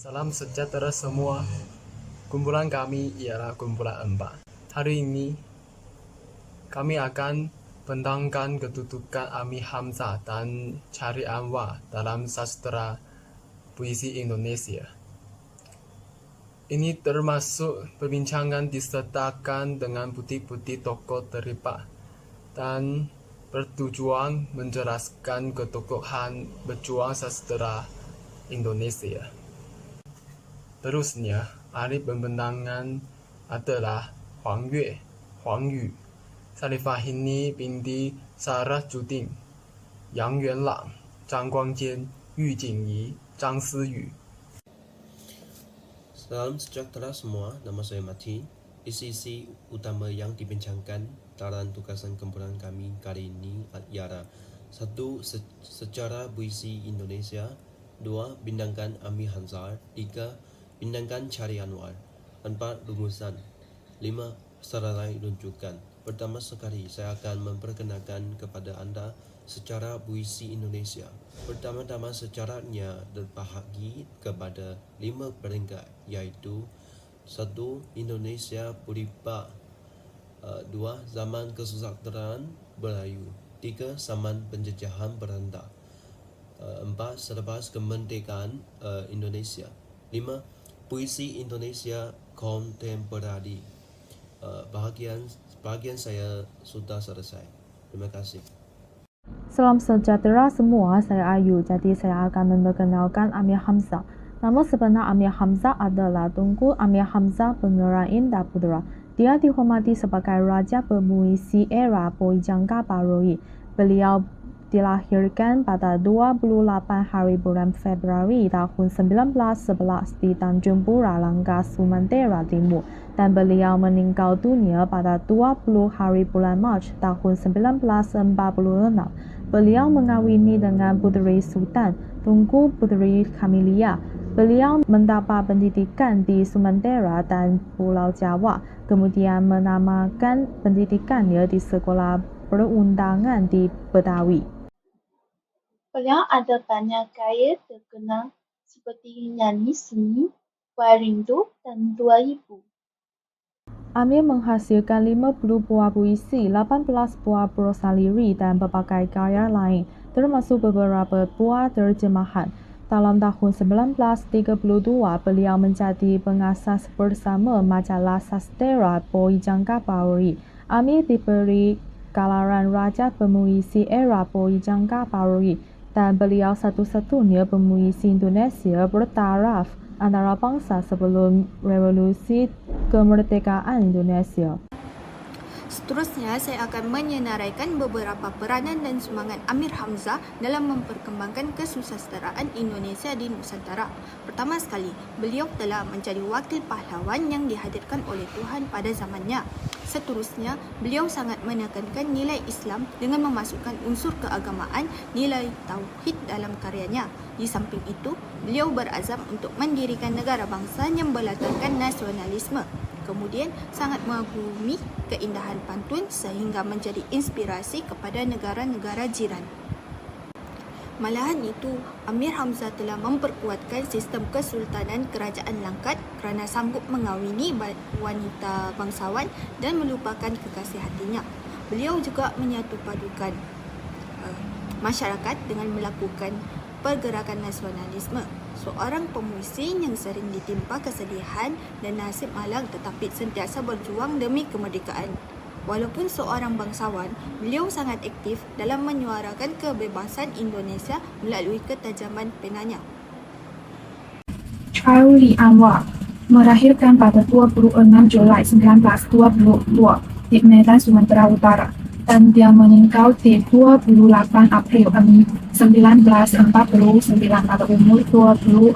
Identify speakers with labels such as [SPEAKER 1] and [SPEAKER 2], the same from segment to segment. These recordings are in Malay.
[SPEAKER 1] Salam sejahtera semua. Kumpulan kami ialah kumpulan 4. Hari ini kami akan bentangkan kedudukan Amir Hamzah dan Chairil Anwar dalam sastra puisi Indonesia. Ini termasuk perbincangan disertakan dengan bukti-bukti tokoh terlibat dan bertujuan menjelaskan ketokohan berjuang sastra Indonesia. Terusnya, ahli pembentangan adalah Huang Yue, Huang Yu, Sarifahini binti Sarajudin, Yang Yuanlang, Zhang Guangjian, Yu Jingyi, Zhang Siyu.
[SPEAKER 2] Salam sejahtera semua, nama saya Martin. Isi-isi utama yang dibincangkan dalam tugasan kumpulan kami kali ini ialah 1. Sejarah puisi Indonesia. 2. Bintangkan Amir Hamzah. 3. Bintangkan Chairil Anwar. 4. Rumusan. 5. Serai rujukan. Pertama sekali saya akan memperkenalkan kepada anda secara puisi Indonesia. Pertama-tama sejarahnya terbahagi kepada 5 peringkat, yaitu 1. Indonesia Purba, 2. Zaman Kesejahteraan Melayu, 3. Zaman Penjajahan Belanda, 4. Selepas kemerdekaan Indonesia, 5. Puisi Indonesia Kontemporari. Bahagian saya sudah selesai. Terima kasih.
[SPEAKER 3] Salam sejahtera semua, saya Ayu. Jadi saya akan memperkenalkan Amir Hamzah. Nama sebenar Amir Hamzah adalah Tunku Amir Hamzah Pangeran Indah Putra. Dia dihormati sebagai Raja Pemuisi era Poijangga Barui. Beliau dilahirkan pada 28 hari bulan Februari tahun 1911 di Tanjung Pura, Langgar, Sumatera Timur, dan beliau meninggal dunia pada 20 hari bulan Mac tahun 1946. Beliau mengawini dengan Puteri Sultan Tunku Puteri Kamilia. Beliau mendapat pendidikan di Sumatera dan Pulau Jawa, kemudian menamakan pendidikannya di Sekolah Perundangan di Betawi.
[SPEAKER 4] Beliau ada banyak karya terkenal seperti Nyanyi Seni, Buah Rindu, dan 2000.
[SPEAKER 3] Amir menghasilkan 50 buah puisi, 18 buah prosa lirik, dan berbagai karya lain, termasuk beberapa buah terjemahan. Dalam tahun 1932, beliau menjadi pengasas bersama majalah sastera Poijangga Barui. Amir diberi gelaran Raja Pemuisi era Poijangga Barui, dan beliau satu-satunya pemuisi Indonesia bertaraf antara bangsa sebelum revolusi kemerdekaan Indonesia.
[SPEAKER 5] Seterusnya, saya akan menyenaraikan beberapa peranan dan semangat Amir Hamzah dalam memperkembangkan kesusasteraan Indonesia di Nusantara. Pertama sekali, beliau telah menjadi wakil pahlawan yang dihadirkan oleh Tuhan pada zamannya. Seterusnya, beliau sangat menekankan nilai Islam dengan memasukkan unsur keagamaan, nilai tauhid dalam karyanya. Di samping itu, beliau berazam untuk mendirikan negara bangsa yang berlatarkan nasionalisme. Kemudian, sangat mengagumi keindahan pantun sehingga menjadi inspirasi kepada negara-negara jiran. Malahan itu, Amir Hamzah telah memperkuatkan sistem kesultanan kerajaan Langkat kerana sanggup mengawini wanita bangsawan dan melupakan kekasih hatinya. Beliau juga menyatupadukan masyarakat dengan melakukan pergerakan nasionalisme. Seorang pemuisi yang sering ditimpa kesedihan dan nasib malang tetapi sentiasa berjuang demi kemerdekaan. Walaupun seorang bangsawan, beliau sangat aktif dalam menyuarakan kebebasan Indonesia melalui ketajaman penanya.
[SPEAKER 6] Chairil Anwar melahirkan pada 26 Julai 1922 di Medan, Sumatera Utara, dan dia meninggal di 28 April 1949 pada umur 26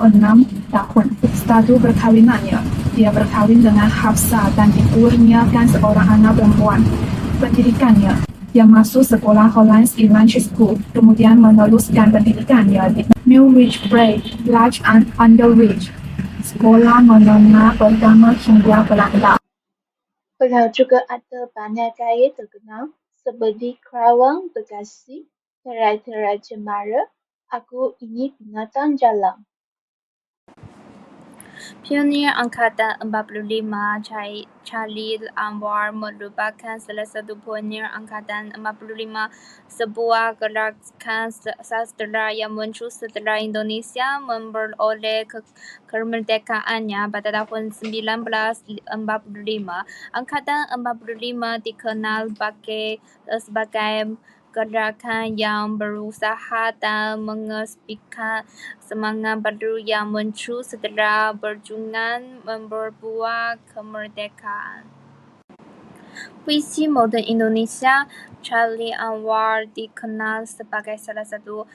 [SPEAKER 6] tahun. Status perkawinannya, dia berkawin dengan Hafsah dan dikurniakan seorang anak perempuan. Pendidikannya, dia masuk sekolah Hollands Elementary School, kemudian meneruskan pendidikannya di Newridge Bridge, Large and Underridge, sekolah menengah pertama hingga Belanda.
[SPEAKER 4] Beliau juga ada banyak karya terkenal seperti Kerawang Bekasi, Terai-terai Cemara, Aku Ini Binatang Jalang.
[SPEAKER 7] Pionir Angkatan 45 Khalil Anwar merupakan salah satu pionir Angkatan 45, sebuah gerakan sastera yang muncul setelah Indonesia memperoleh kemerdekaannya pada tahun 1945. Angkatan 45 dikenal sebagai gerakan yang berusaha dan mengekspresikan semangat baru yang muncul setelah perjuangan memperbuah kemerdekaan. Puisi moden Indonesia, Khalil Anwar dikenal sebagai salah satu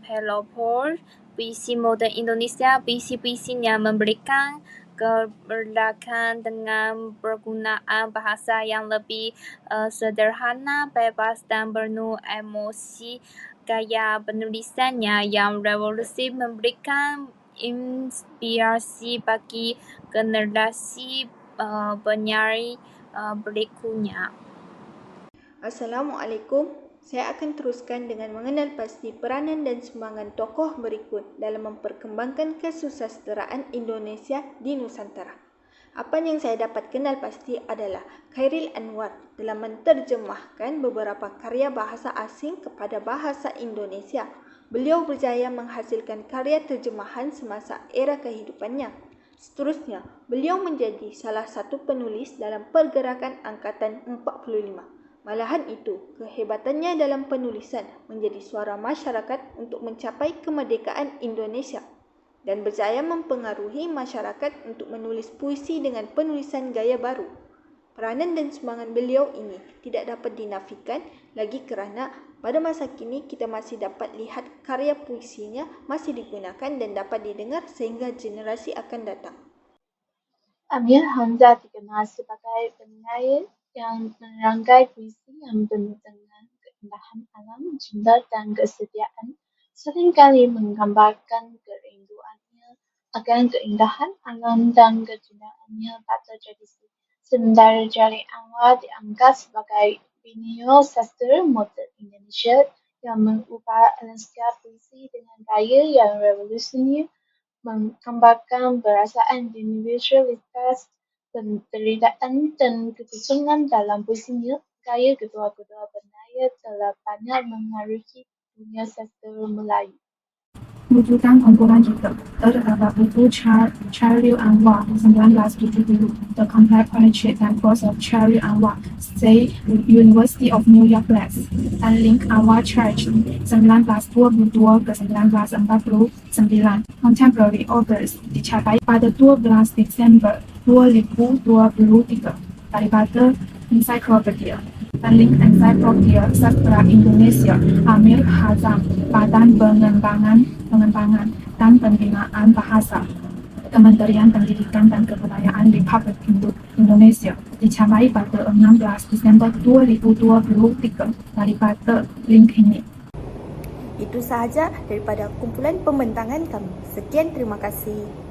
[SPEAKER 7] pelopor puisi moden Indonesia. Puisi-puisinya memberikan keberlakan dengan penggunaan bahasa yang lebih sederhana, bebas dan penuh emosi. Gaya penulisannya yang revolusi memberikan inspirasi bagi generasi penyair berikutnya.
[SPEAKER 8] Assalamualaikum. Saya akan teruskan dengan mengenal pasti peranan dan sumbangan tokoh berikut dalam memperkembangkan kesusasteraan Indonesia di Nusantara. Apa yang saya dapat kenal pasti adalah Khairil Anwar dalam menerjemahkan beberapa karya bahasa asing kepada bahasa Indonesia. Beliau berjaya menghasilkan karya terjemahan semasa era kehidupannya. Seterusnya, beliau menjadi salah satu penulis dalam pergerakan Angkatan 45. Malahan itu, kehebatannya dalam penulisan menjadi suara masyarakat untuk mencapai kemerdekaan Indonesia dan berjaya mempengaruhi masyarakat untuk menulis puisi dengan penulisan gaya baru. Peranan dan sumbangan beliau ini tidak dapat dinafikan lagi kerana pada masa kini kita masih dapat lihat karya puisinya masih digunakan dan dapat didengar sehingga generasi akan datang.
[SPEAKER 4] Amir Hamzah dikenal sebagai penyair yang merangkai puisi yang penuh dengan keindahan alam, cinta dan kesetiaan, seringkali menggambarkan kerinduannya akan keindahan alam dan kecintaannya pada tradisi. Sementara Khalil Anwar dianggap sebagai pionir sastra moden Indonesia yang mengubah lanskap puisi dengan gaya yang revolusioner, menggambarkan perasaan individualitas, penderitaan dan kekosongan dalam puisinya. Gaya kedua-kedua penyair telah banyak mengaruhi dunia sastra Melayu.
[SPEAKER 6] Wujudan kumpulan kita terdapat buku Khairil Anwar 1970, The Complex Portrait and Prose of Khairil Anwar, State University of New York Press, dan Link Anwar Church 1922 ke 1949. Contemporary Authors dicapai pada 12 Desember 2023 daripada Encyclopedia dan Link Encyclopedia Sastra Indonesia Amir Hamzah, Badan Pengembangan dan Pembinaan Bahasa, Kementerian Pendidikan dan Kebudayaan Republik Indonesia, dicapai pada 16 Desember 2023 daripada link ini.
[SPEAKER 5] Itu sahaja daripada kumpulan pembentangan kami. Sekian, terima kasih.